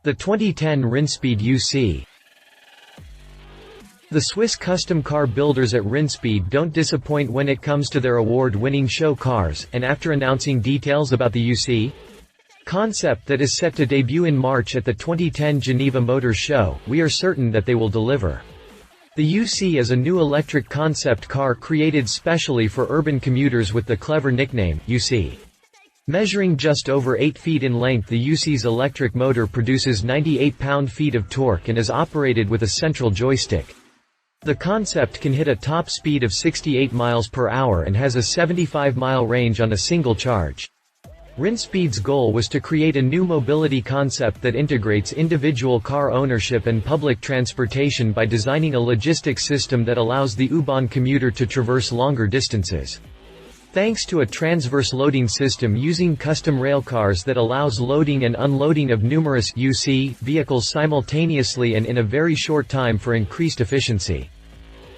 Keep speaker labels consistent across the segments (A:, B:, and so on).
A: The 2010 Rinspeed UC. The Swiss custom car builders at Rinspeed don't disappoint when it comes to their award-winning show cars, and after announcing details about the UC concept that is set to debut in March at the 2010 Geneva Motor Show, we are certain that they will deliver. The UC is a new electric concept car created specially for urban commuters with the clever nickname, UC. Measuring just over 8 feet in length, the UC's electric motor produces 98 pound-feet of torque and is operated with a central joystick. The concept can hit a top speed of 68 miles per hour and has a 75-mile range on a single charge. Rinspeed's goal was to create a new mobility concept that integrates individual car ownership and public transportation by designing a logistics system that allows the U-Bahn commuter to traverse longer distances. Thanks to a transverse loading system using custom railcars that allows loading and unloading of numerous UC vehicles simultaneously and in a very short time for increased efficiency.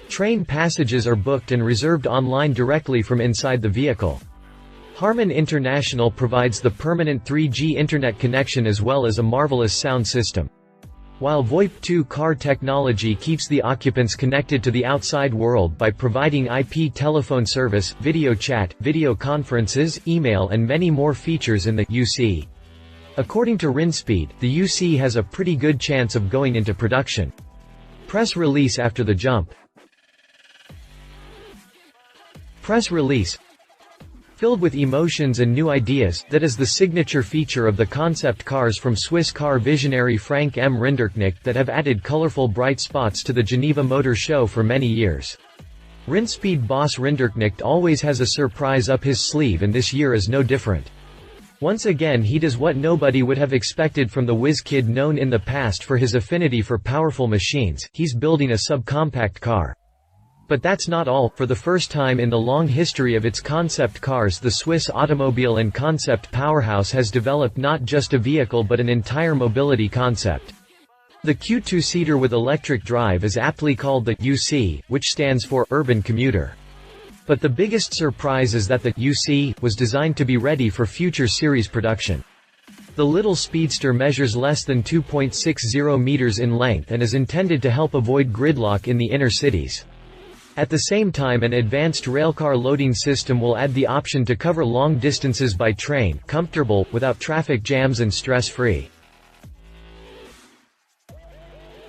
A: Train passages are booked and reserved online directly from inside the vehicle. Harman International provides the permanent 3G internet connection as well as a marvelous sound system. While VoIP 2 car technology keeps the occupants connected to the outside world by providing IP telephone service, video chat, video conferences, email and many more features in the UC. According to Rinspeed, the UC has a pretty good chance of going into production. Press release after the jump. Press release. Filled with emotions and new ideas, that is the signature feature of the concept cars from Swiss car visionary Frank M. Rinderknecht that have added colorful bright spots to the Geneva Motor Show for many years. Rinspeed boss Rinderknecht always has a surprise up his sleeve, and this year is no different. Once again he does what nobody would have expected from the whiz kid known in the past for his affinity for powerful machines. He's building a subcompact car. But that's not all. For the first time in the long history of its concept cars, the Swiss automobile and concept powerhouse has developed not just a vehicle but an entire mobility concept. The Q2-seater with electric drive is aptly called the UC, which stands for Urban Commuter. But the biggest surprise is that the UC was designed to be ready for future series production. The little speedster measures less than 2.60 meters in length and is intended to help avoid gridlock in the inner cities. At the same time, an advanced railcar loading system will add the option to cover long distances by train, comfortable, without traffic jams and stress-free.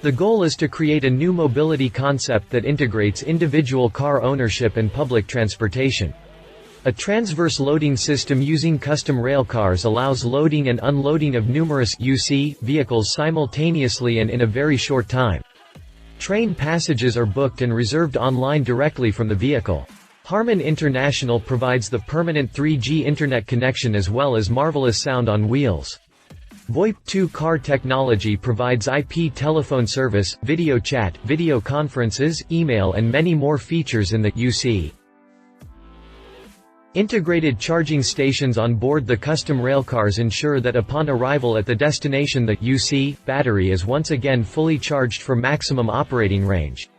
A: The goal is to create a new mobility concept that integrates individual car ownership and public transportation. A transverse loading system using custom railcars allows loading and unloading of numerous UC vehicles simultaneously and in a very short time. Train passages are booked and reserved online directly from the vehicle. Harman International provides the permanent 3G internet connection as well as marvelous sound on wheels. VoIP 2 car technology provides IP telephone service, video chat, video conferences, email and many more features in the UC. Integrated charging stations on board the custom railcars ensure that upon arrival at the destination the UC battery is once again fully charged for maximum operating range.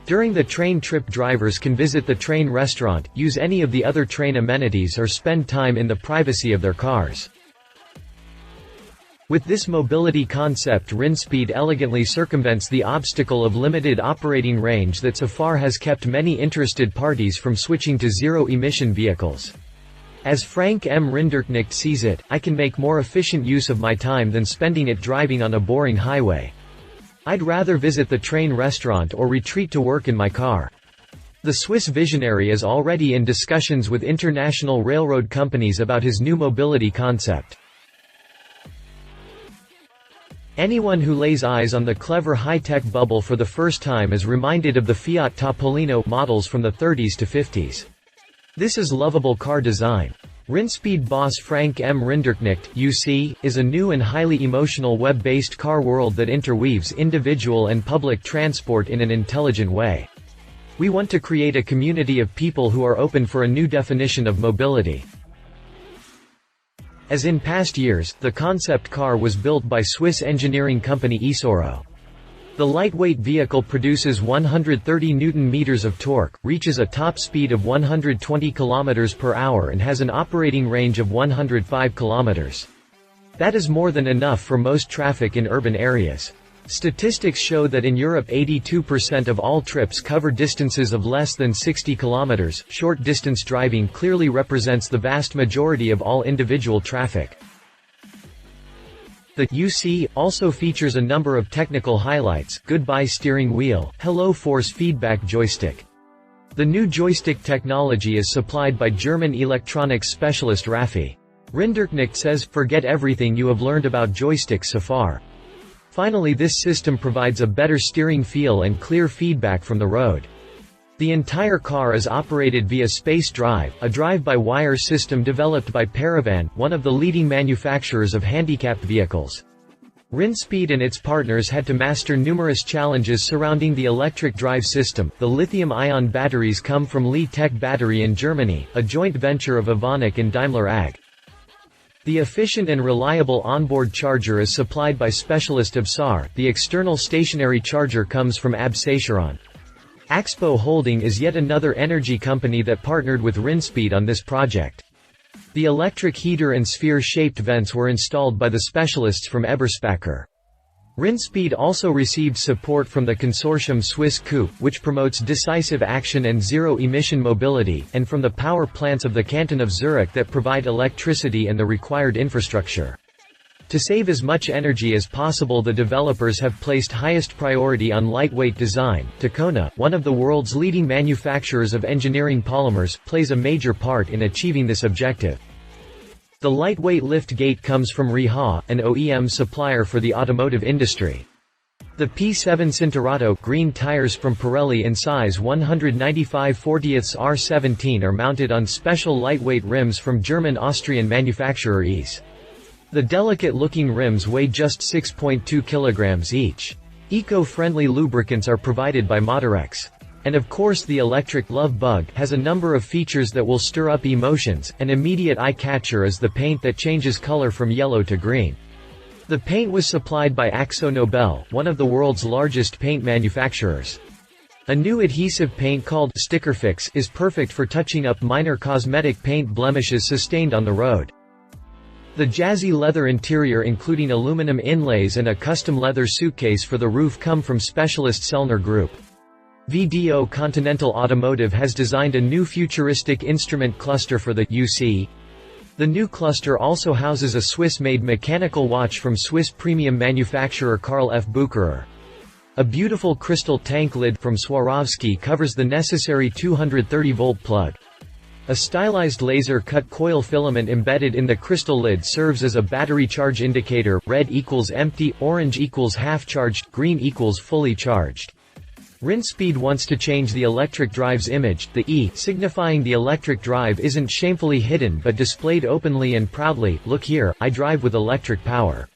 A: During the train trip, drivers can visit the train restaurant, use any of the other train amenities or spend time in the privacy of their cars. With this mobility concept, Rinspeed elegantly circumvents the obstacle of limited operating range that so far has kept many interested parties from switching to zero-emission vehicles. As Frank M. Rinderknecht sees it, I can make more efficient use of my time than spending it driving on a boring highway. I'd rather visit the train restaurant or retreat to work in my car. The Swiss visionary is already in discussions with international railroad companies about his new mobility concept. Anyone who lays eyes on the clever high-tech bubble for the first time is reminded of the Fiat Topolino models from the 30s to 50s. This is lovable car design. Rinspeed boss Frank M. Rinderknecht, UC, is a new and highly emotional web-based car world that interweaves individual and public transport in an intelligent way. We want to create a community of people who are open for a new definition of mobility. As in past years, the concept car was built by Swiss engineering company Isoro. The lightweight vehicle produces 130 Newton-meters of torque, reaches a top speed of 120 km per hour and has an operating range of 105 km. That is more than enough for most traffic in urban areas. Statistics show that in Europe 82% of all trips cover distances of less than 60 kilometers. Short distance driving clearly represents the vast majority of all individual traffic. The UC also features a number of technical highlights: goodbye steering wheel, hello force feedback joystick. The new joystick technology is supplied by German electronics specialist Raffi Rinderknecht says, "Forget everything you have learned about joysticks so far. Finally, this system provides a better steering feel and clear feedback from the road." The entire car is operated via Space Drive, a drive-by-wire system developed by Paravan, one of the leading manufacturers of handicapped vehicles. Rinspeed and its partners had to master numerous challenges surrounding the electric drive system. The lithium-ion batteries come from Li Tech Battery in Germany, a joint venture of Evonik and Daimler AG. The efficient and reliable onboard charger is supplied by specialist Absar. The external stationary charger comes from Abseicheron. Axpo Holding is yet another energy company that partnered with Rinspeed on this project. The electric heater and sphere-shaped vents were installed by the specialists from Eberspacher. Rinspeed also received support from the consortium Swiss Coupe, which promotes decisive action and zero-emission mobility, and from the power plants of the canton of Zurich that provide electricity and the required infrastructure. To save as much energy as possible, the developers have placed highest priority on lightweight design. Tacona, one of the world's leading manufacturers of engineering polymers, plays a major part in achieving this objective. The lightweight lift gate comes from Riha, an OEM supplier for the automotive industry. The P7 Cinturato green tires from Pirelli in size 195/40 R17 are mounted on special lightweight rims from German-Austrian manufacturer EASE. The delicate-looking rims weigh just 6.2 kilograms each. Eco-friendly lubricants are provided by Modular. And of course, the electric Love Bug has a number of features that will stir up emotions. An immediate eye-catcher is the paint that changes color from yellow to green. The paint was supplied by Akzo Nobel, one of the world's largest paint manufacturers. A new adhesive paint called Stickerfix is perfect for touching up minor cosmetic paint blemishes sustained on the road. The jazzy leather interior, including aluminum inlays and a custom leather suitcase for the roof, come from specialist Sellner Group. VDO Continental Automotive has designed a new futuristic instrument cluster for the UC. The new cluster also houses a Swiss-made mechanical watch from Swiss premium manufacturer Karl F. Bucherer. A beautiful crystal tank lid from Swarovski covers the necessary 230-volt plug. A stylized laser-cut coil filament embedded in the crystal lid serves as a battery charge indicator. Red equals empty, orange equals half-charged, green equals fully charged. Rinspeed wants to change the electric drive's image. The E, signifying the electric drive, isn't shamefully hidden but displayed openly and proudly. Look here, I drive with electric power.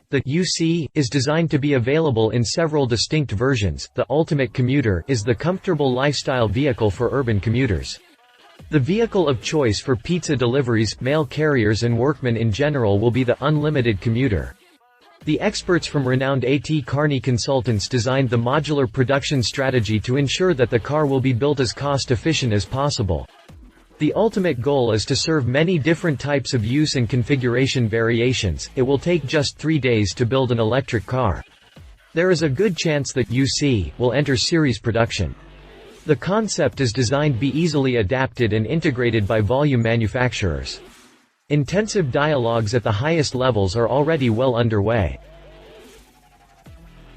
A: The UC is designed to be available in several distinct versions. The ultimate commuter is the comfortable lifestyle vehicle for urban commuters. The vehicle of choice for pizza deliveries, mail carriers and workmen in general will be the unlimited commuter. The experts from renowned A.T. Kearney Consultants designed the modular production strategy to ensure that the car will be built as cost-efficient as possible. The ultimate goal is to serve many different types of use and configuration variations. It will take just 3 days to build an electric car. There is a good chance that UC will enter series production. The concept is designed to be easily adapted and integrated by volume manufacturers. Intensive dialogues at the highest levels are already well underway.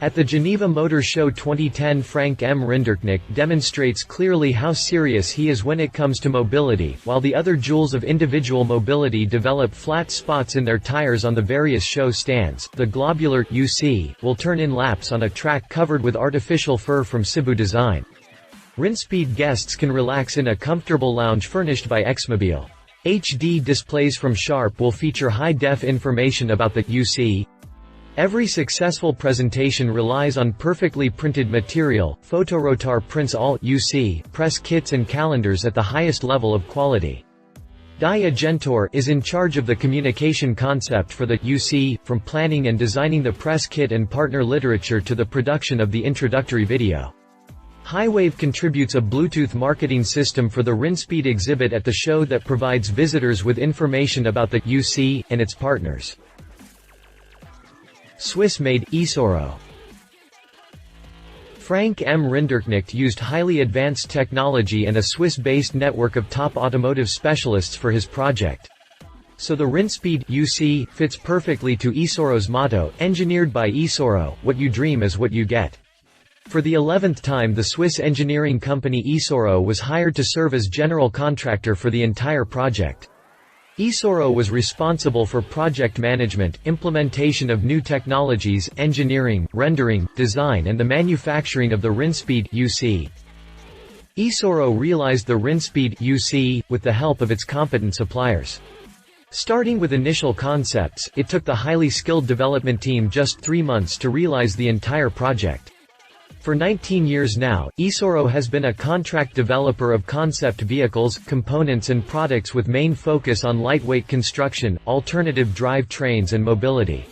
A: At the Geneva Motor Show 2010, Frank M. Rinderknecht demonstrates clearly how serious he is when it comes to mobility, while the other jewels of individual mobility develop flat spots in their tires on the various show stands. The globular UC will turn in laps on a track covered with artificial fur from Cebu Design. Rinspeed guests can relax in a comfortable lounge furnished by Xmobile. HD displays from Sharp will feature high-def information about the UC. Every successful presentation relies on perfectly printed material. Photorotar prints all UC press kits and calendars at the highest level of quality. Dia Gentor is in charge of the communication concept for the UC, from planning and designing the press kit and partner literature to the production of the introductory video. Highwave contributes a Bluetooth marketing system for the Rinspeed exhibit at the show that provides visitors with information about the UC and its partners. Swiss-made eSoro. Frank M. Rinderknecht used highly advanced technology and a Swiss-based network of top automotive specialists for his project. So the Rinspeed UC fits perfectly to eSoro's motto, engineered by eSoro, what you dream is what you get. For the 11th time the Swiss engineering company eSoro was hired to serve as general contractor for the entire project. eSoro was responsible for project management, implementation of new technologies, engineering, rendering, design and the manufacturing of the Rinspeed UC. eSoro realized the Rinspeed UC with the help of its competent suppliers. Starting with initial concepts, it took the highly skilled development team just 3 months to realize the entire project. For 19 years now, eSoro has been a contract developer of concept vehicles, components and products with main focus on lightweight construction, alternative drive trains and mobility.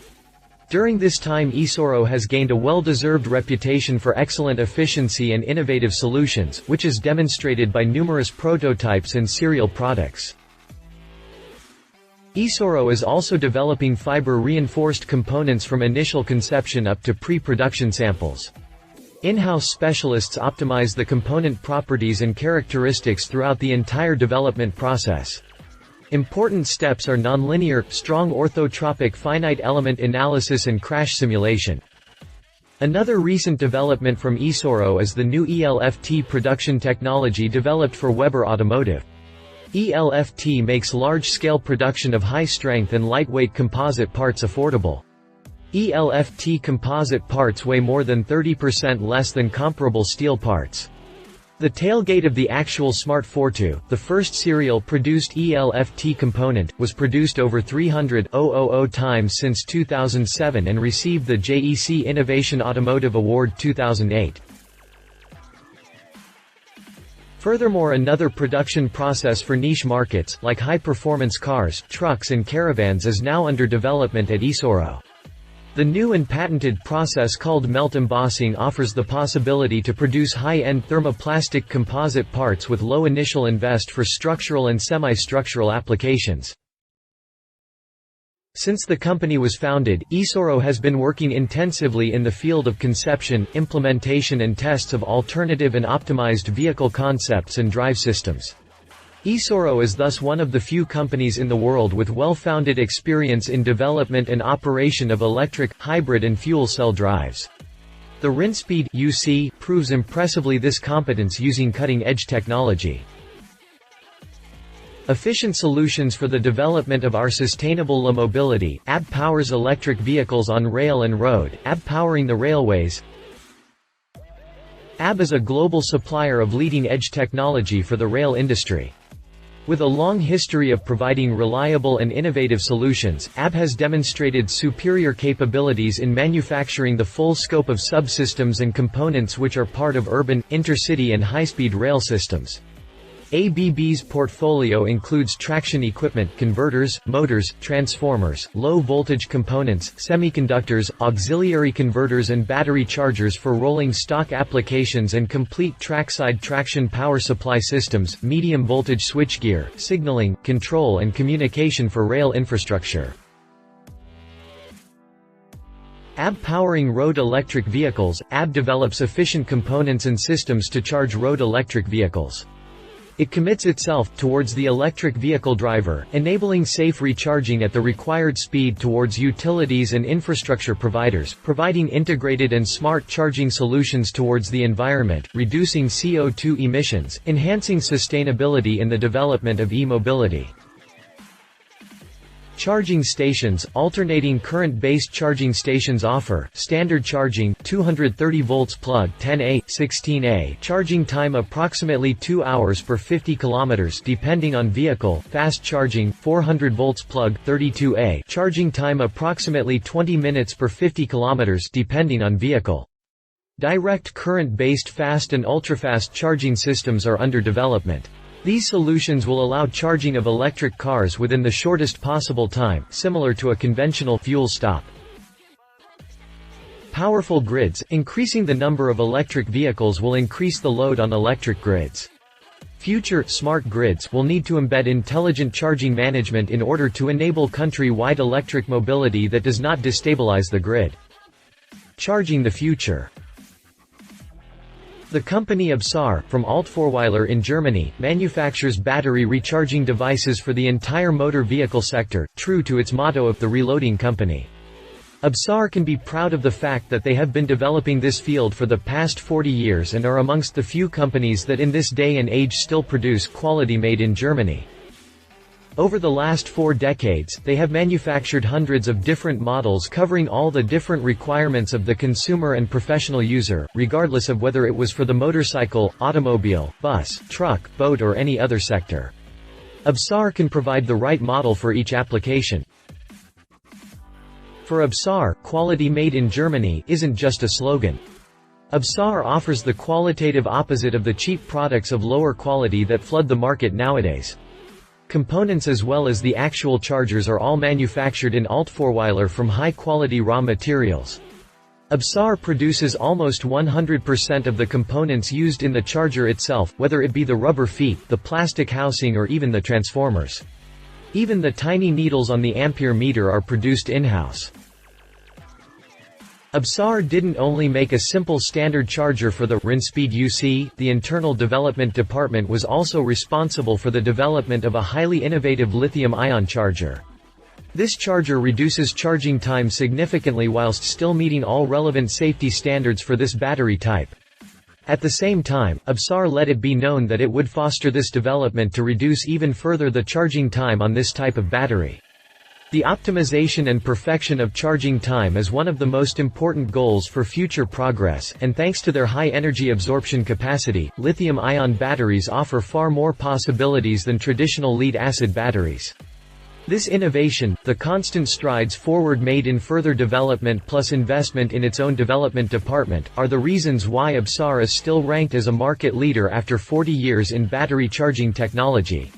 A: During this time eSoro has gained a well-deserved reputation for excellent efficiency and innovative solutions, which is demonstrated by numerous prototypes and serial products. eSoro is also developing fiber-reinforced components from initial conception up to pre-production samples. In-house specialists optimize the component properties and characteristics throughout the entire development process. Important steps are nonlinear, strong orthotropic finite element analysis and crash simulation. Another recent development from eSoro is the new ELFT production technology developed for Weber Automotive. ELFT makes large-scale production of high-strength and lightweight composite parts affordable. ELFT composite parts weigh more than 30% less than comparable steel parts. The tailgate of the actual Smart Fortwo, the first serial-produced ELFT component, was produced over 300,000 times since 2007 and received the JEC Innovation Automotive Award 2008. Furthermore, another production process for niche markets, like high-performance cars, trucks and caravans is now under development at eSoro. The new and patented process called melt embossing offers the possibility to produce high-end thermoplastic composite parts with low initial invest for structural and semi-structural applications. Since the company was founded, eSoro has been working intensively in the field of conception, implementation and tests of alternative and optimized vehicle concepts and drive systems. eSoro is thus one of the few companies in the world with well-founded experience in development and operation of electric, hybrid and fuel cell drives. The Rinspeed UC proves impressively this competence using cutting-edge technology. Efficient solutions for the development of our sustainable mobility. AB powers electric vehicles on rail and road, AB powering the railways. AB is a global supplier of leading-edge technology for the rail industry. With a long history of providing reliable and innovative solutions, AB has demonstrated superior capabilities in manufacturing the full scope of subsystems and components which are part of urban, intercity and high-speed rail systems. ABB's portfolio includes traction equipment, converters, motors, transformers, low-voltage components, semiconductors, auxiliary converters and battery chargers for rolling stock applications and complete trackside traction power supply systems, medium-voltage switchgear, signaling, control and communication for rail infrastructure. AB powering road electric vehicles. AB develops efficient components and systems to charge road electric vehicles. It commits itself towards the electric vehicle driver, enabling safe recharging at the required speed towards utilities and infrastructure providers, providing integrated and smart charging solutions towards the environment, reducing CO2 emissions, enhancing sustainability in the development of e-mobility. Charging stations. Alternating current-based charging stations offer standard charging 230 volts plug 10A 16A charging time approximately 2 hours per 50 kilometers depending on vehicle, fast charging 400 volts plug 32A charging time approximately 20 minutes per 50 kilometers depending on vehicle. Direct current-based fast and ultrafast charging systems are under development. These solutions will allow charging of electric cars within the shortest possible time, similar to a conventional fuel stop. Powerful grids, increasing the number of electric vehicles will increase the load on electric grids. Future, smart grids will need to embed intelligent charging management in order to enable country-wide electric mobility that does not destabilize the grid. Charging the future. The company Absar, from Alt4Weiler in Germany, manufactures battery recharging devices for the entire motor vehicle sector, true to its motto of the reloading company. Absar can be proud of the fact that they have been developing this field for the past 40 years and are amongst the few companies that in this day and age still produce quality made in Germany. Over the last 4 decades, they have manufactured hundreds of different models covering all the different requirements of the consumer and professional user, regardless of whether it was for the motorcycle, automobile, bus, truck, boat or any other sector. Absar can provide the right model for each application. For Absar, quality made in Germany isn't just a slogan. Absar offers the qualitative opposite of the cheap products of lower quality that flood the market nowadays. Components as well as the actual chargers are all manufactured in Alt4Weiler from high-quality raw materials. Absar produces almost 100% of the components used in the charger itself, whether it be the rubber feet, the plastic housing or even the transformers. Even the tiny needles on the ampere meter are produced in-house. Absar didn't only make a simple standard charger for the Rinspeed UC, the internal development department was also responsible for the development of a highly innovative lithium-ion charger. This charger reduces charging time significantly whilst still meeting all relevant safety standards for this battery type. At the same time, Absar let it be known that it would foster this development to reduce even further the charging time on this type of battery. The optimization and perfection of charging time is one of the most important goals for future progress, and thanks to their high energy absorption capacity, lithium-ion batteries offer far more possibilities than traditional lead-acid batteries. This innovation, the constant strides forward made in further development plus investment in its own development department, are the reasons why Absar is still ranked as a market leader after 40 years in battery charging technology.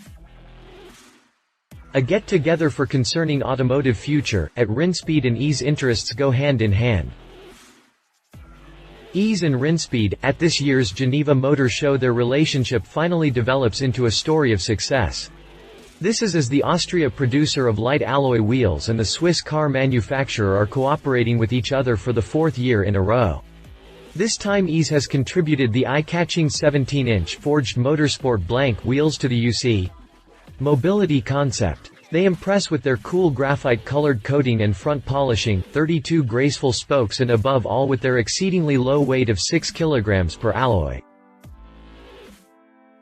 A: A get-together for concerning automotive future, at Rinspeed and Ease interests go hand in hand. Ease and Rinspeed, at this year's Geneva Motor Show their relationship finally develops into a story of success. This is as the Austria producer of light alloy wheels and the Swiss car manufacturer are cooperating with each other for the 4th year in a row. This time Ease has contributed the eye-catching 17-inch forged motorsport blank wheels to the UC mobility concept. They impress with their cool graphite-colored coating and front polishing, 32 graceful spokes and above all with their exceedingly low weight of 6 kilograms per alloy.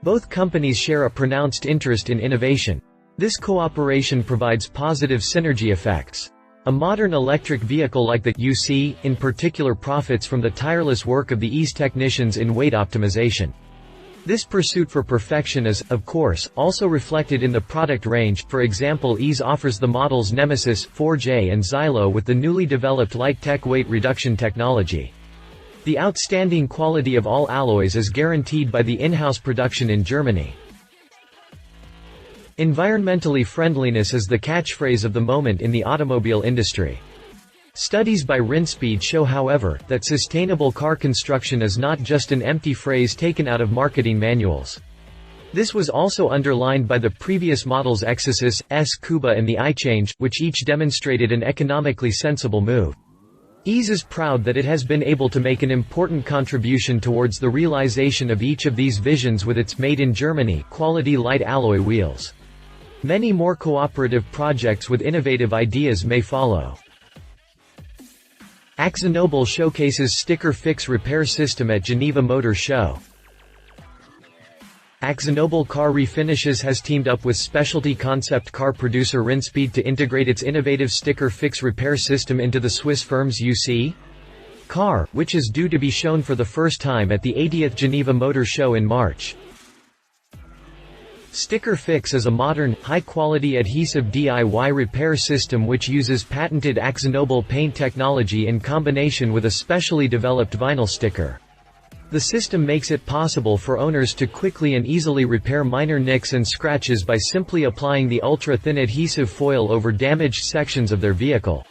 A: Both companies share a pronounced interest in innovation. This cooperation provides positive synergy effects. A modern electric vehicle like the UC, in particular profits from the tireless work of the Ease technicians in weight optimization. This pursuit for perfection is, of course, also reflected in the product range. For example, Ease offers the models Nemesis, 4J and Xylo with the newly developed light-tech weight reduction technology. The outstanding quality of all alloys is guaranteed by the in-house production in Germany. Environmentally friendliness is the catchphrase of the moment in the automobile industry. Studies by Rinspeed show, however, that sustainable car construction is not just an empty phrase taken out of marketing manuals. This was also underlined by the previous models Exodus, Kuba and the iChange, which each demonstrated an economically sensible move. Ease is proud that it has been able to make an important contribution towards the realization of each of these visions with its made in Germany quality light alloy wheels. Many more cooperative projects with innovative ideas may follow. AkzoNobel showcases sticker fix repair system at Geneva Motor Show. AkzoNobel Car Refinishes has teamed up with specialty concept car producer Rinspeed to integrate its innovative sticker fix repair system into the Swiss firm's UC car, which is due to be shown for the first time at the 80th Geneva Motor Show in March. Sticker Fix is a modern, high-quality adhesive DIY repair system which uses patented AkzoNobel paint technology in combination with a specially developed vinyl sticker. The system makes it possible for owners to quickly and easily repair minor nicks and scratches by simply applying the ultra-thin adhesive foil over damaged sections of their vehicle.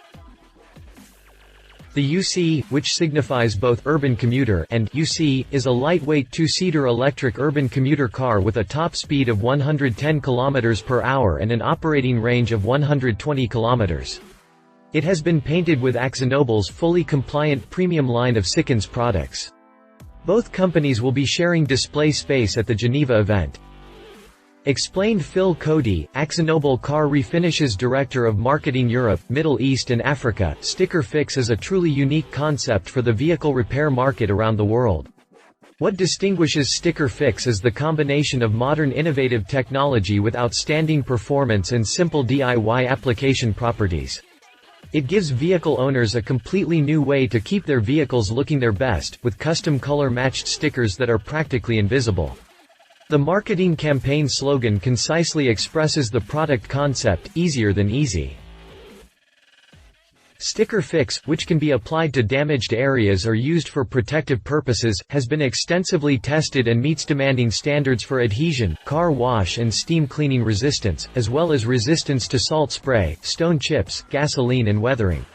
A: The The UC, which signifies both urban commuter and UC, is a lightweight two-seater electric urban commuter car with a top speed of 110 km per hour and an operating range of 120 km. It has been painted with AkzoNobel's fully compliant premium line of Sikkens products. Both companies will be sharing display space at the Geneva event. Explained Phil Cody, AkzoNobel Car Refinishes Director of Marketing Europe, Middle East and Africa. Sticker Fix is a truly unique concept for the vehicle repair market around the world. What distinguishes Sticker Fix is the combination of modern innovative technology with outstanding performance and simple DIY application properties. It gives vehicle owners a completely new way to keep their vehicles looking their best, with custom color-matched stickers that are practically invisible. The marketing campaign slogan concisely expresses the product concept, easier than easy. Sticker Fix, which can be applied to damaged areas or used for protective purposes, has been extensively tested and meets demanding standards for adhesion, car wash and steam cleaning resistance, as well as resistance to salt spray, stone chips, gasoline and weathering.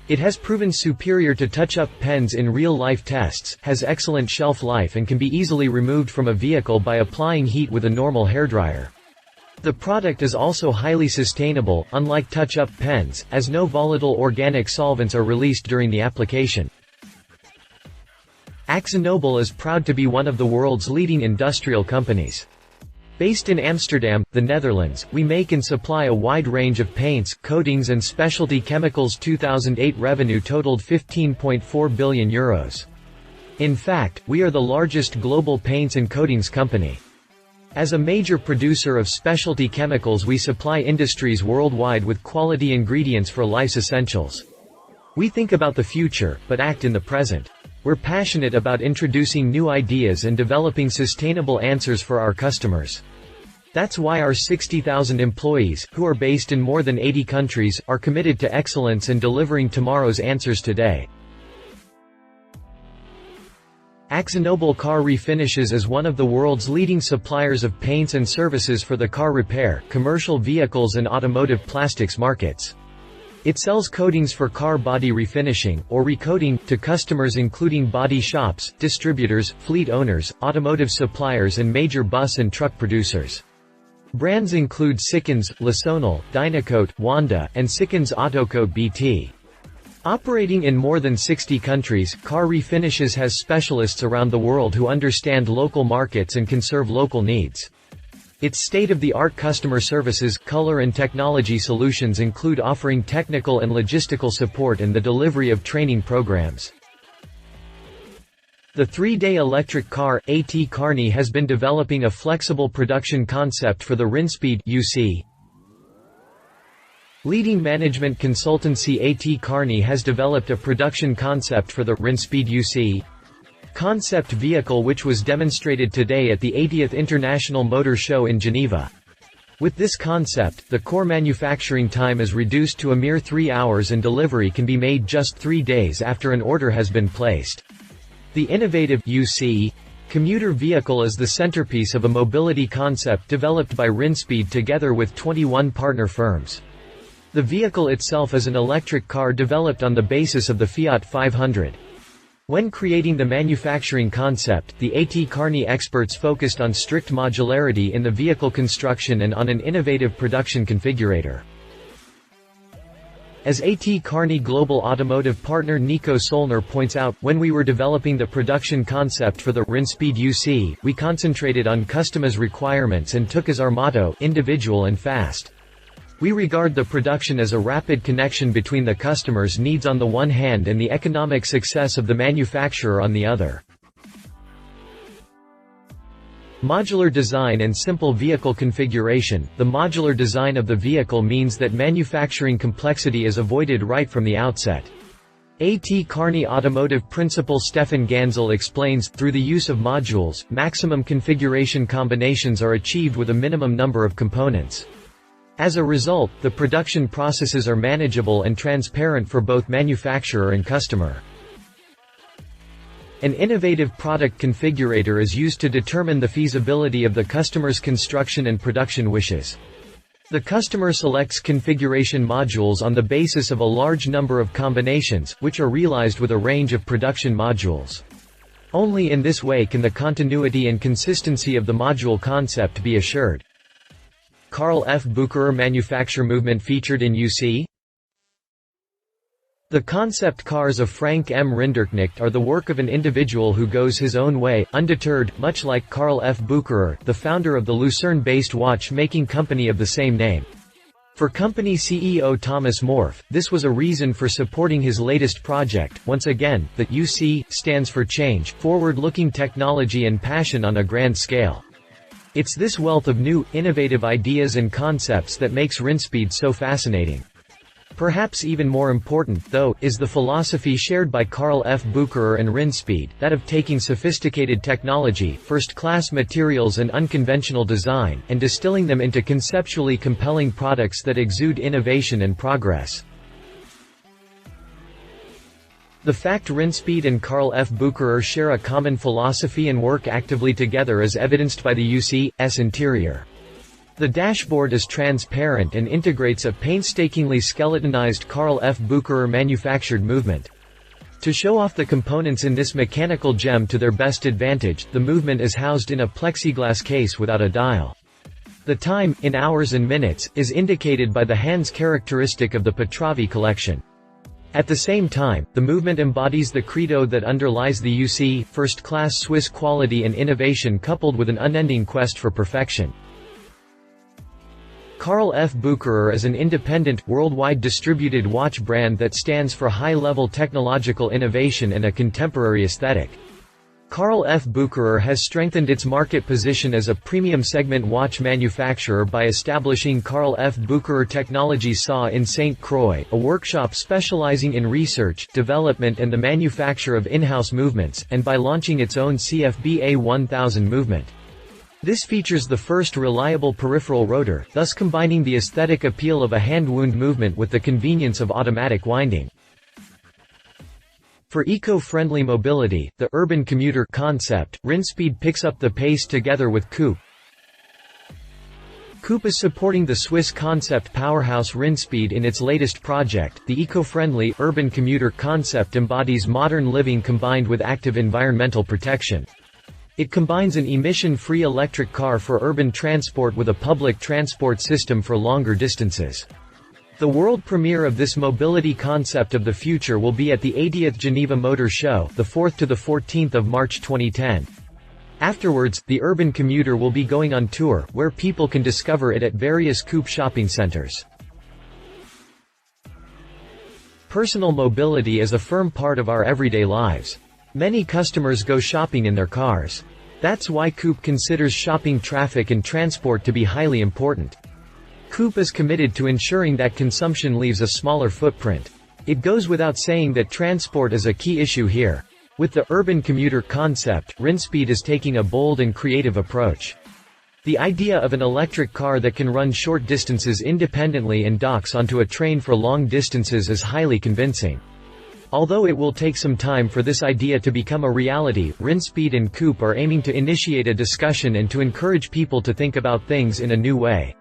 A: It has proven superior to touch-up pens in real-life tests, has excellent shelf life and can be easily removed from a vehicle by applying heat with a normal hairdryer. The product is also highly sustainable, unlike touch-up pens, as no volatile organic solvents are released during the application. AkzoNobel is proud to be one of the world's leading industrial companies. Based in Amsterdam, the Netherlands, we make and supply a wide range of paints, coatings and specialty chemicals. 2008 revenue totaled €15.4 billion. In fact, we are the largest global paints and coatings company. As a major producer of specialty chemicals, we supply industries worldwide with quality ingredients for life's essentials. We think about the future, but act in the present. We're passionate about introducing new ideas and developing sustainable answers for our customers. That's why our 60,000 employees, who are based in more than 80 countries, are committed to excellence and delivering tomorrow's answers today. AkzoNobel Car Refinishes is one of the world's leading suppliers of paints and services for the car repair, commercial vehicles and automotive plastics markets. It sells coatings for car body refinishing, or recoating, to customers including body shops, distributors, fleet owners, automotive suppliers and major bus and truck producers. Brands include Sikkens, Lisonal, Dynacoat, Wanda, and Sikkens Autocoat BT. Operating in more than 60 countries, Car Refinishes has specialists around the world who understand local markets and can serve local needs. Its state-of-the-art customer services, color and technology solutions include offering technical and logistical support and the delivery of training programs. The 3-day electric car, AT Kearney, has been developing a flexible production concept for the Rinspeed UC. Leading management consultancy AT Kearney has developed a production concept for the Rinspeed UC concept vehicle, which was demonstrated today at the 80th International Motor Show in Geneva. With this concept, the core manufacturing time is reduced to a mere 3 hours and delivery can be made just 3 days after an order has been placed. The innovative UC commuter vehicle is the centerpiece of a mobility concept developed by Rinspeed together with 21 partner firms. The vehicle itself is an electric car developed on the basis of the Fiat 500. When creating the manufacturing concept, the AT Kearney experts focused on strict modularity in the vehicle construction and on an innovative production configurator. As AT Kearney global automotive partner Nico Solner points out, when we were developing the production concept for the Rinspeed UC, we concentrated on customers' requirements and took as our motto, individual and fast. We regard the production as a rapid connection between the customer's needs on the one hand and the economic success of the manufacturer on the other. Modular design and simple vehicle configuration. The modular design of the vehicle means that manufacturing complexity is avoided right from the outset. AT Kearney automotive principal Stefan Gansel explains, through the use of modules, maximum configuration combinations are achieved with a minimum number of components. As a result, the production processes are manageable and transparent for both manufacturer and customer. An innovative product configurator is used to determine the feasibility of the customer's construction and production wishes. The customer selects configuration modules on the basis of a large number of combinations, which are realized with a range of production modules. Only in this way can the continuity and consistency of the module concept be assured. Karl F. Bucherer manufacture movement featured in UC. The concept cars of Frank M. Rinderknecht are the work of an individual who goes his own way, undeterred, much like Karl F. Bucherer, the founder of the Lucerne-based watch-making company of the same name. For company CEO Thomas Morph, this was a reason for supporting his latest project. Once again, the UC stands for change, forward-looking technology and passion on a grand scale. It's this wealth of new, innovative ideas and concepts that makes Rinspeed so fascinating. Perhaps even more important, though, is the philosophy shared by Karl F. Bucherer and Rinspeed, that of taking sophisticated technology, first-class materials and unconventional design, and distilling them into conceptually compelling products that exude innovation and progress. The fact Rinspeed and Karl F. Bucherer share a common philosophy and work actively together is evidenced by the UC's interior. The dashboard is transparent and integrates a painstakingly skeletonized Karl F. Bucherer manufactured movement. To show off the components in this mechanical gem to their best advantage, the movement is housed in a plexiglass case without a dial. The time, in hours and minutes, is indicated by the hands characteristic of the Petravi collection. At the same time, the movement embodies the credo that underlies the UC, first-class Swiss quality and innovation coupled with an unending quest for perfection. Karl F. Bucherer is an independent, worldwide distributed watch brand that stands for high-level technological innovation and a contemporary aesthetic. Karl F. Bucherer has strengthened its market position as a premium segment watch manufacturer by establishing Karl F. Bucherer Technology SA in St. Croix, a workshop specializing in research, development and the manufacture of in-house movements, and by launching its own CFB A1000 movement. This features the first reliable peripheral rotor, thus combining the aesthetic appeal of a hand-wound movement with the convenience of automatic winding. For eco-friendly mobility, the urban commuter concept, Rinspeed picks up the pace together with Coop. Coop is supporting the Swiss concept powerhouse Rinspeed in its latest project. The eco-friendly, urban commuter concept embodies modern living combined with active environmental protection. It combines an emission-free electric car for urban transport with a public transport system for longer distances. The world premiere of this mobility concept of the future will be at the 80th Geneva Motor Show, the 4th to the 14th of March 2010. Afterwards, the urban commuter will be going on tour, where people can discover it at various Coop shopping centers. Personal mobility is a firm part of our everyday lives. Many customers go shopping in their cars. That's why Coop considers shopping traffic and transport to be highly important. Coop is committed to ensuring that consumption leaves a smaller footprint. It goes without saying that transport is a key issue here. With the urban commuter concept, Rinspeed is taking a bold and creative approach. The idea of an electric car that can run short distances independently and docks onto a train for long distances is highly convincing. Although it will take some time for this idea to become a reality, Rinspeed and Coop are aiming to initiate a discussion and to encourage people to think about things in a new way.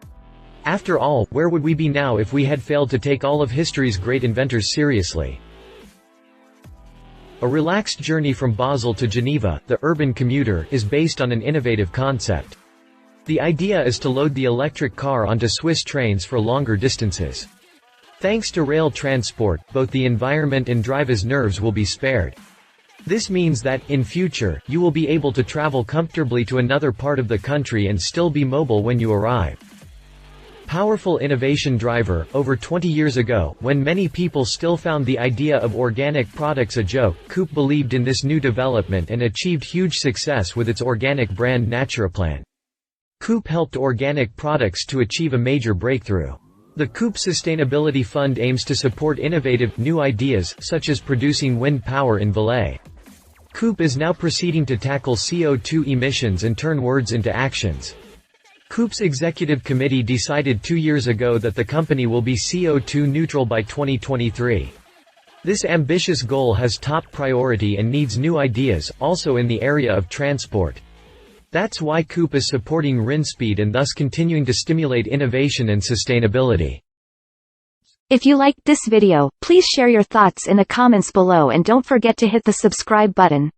A: After all, where would we be now if we had failed to take all of history's great inventors seriously? A relaxed journey from Basel to Geneva, the urban commuter, is based on an innovative concept. The idea is to load the electric car onto Swiss trains for longer distances. Thanks to rail transport, both the environment and drivers' nerves will be spared. This means that, in future, you will be able to travel comfortably to another part of the country and still be mobile when you arrive. Powerful innovation driver. Over 20 years ago, when many people still found the idea of organic products a joke, Coop believed in this new development and achieved huge success with its organic brand Naturaplan. Coop helped organic products to achieve a major breakthrough. The Coop Sustainability Fund aims to support innovative, new ideas, such as producing wind power in Valais. Coop is now proceeding to tackle CO2 emissions and turn words into actions. Coop's executive committee decided 2 years ago that the company will be CO2 neutral by 2023. This ambitious goal has top priority and needs new ideas, also in the area of transport. That's why Coupe is supporting Rinspeed and thus continuing to stimulate innovation and sustainability.
B: If you liked this video, please share your thoughts in the comments below and don't forget to hit the subscribe button.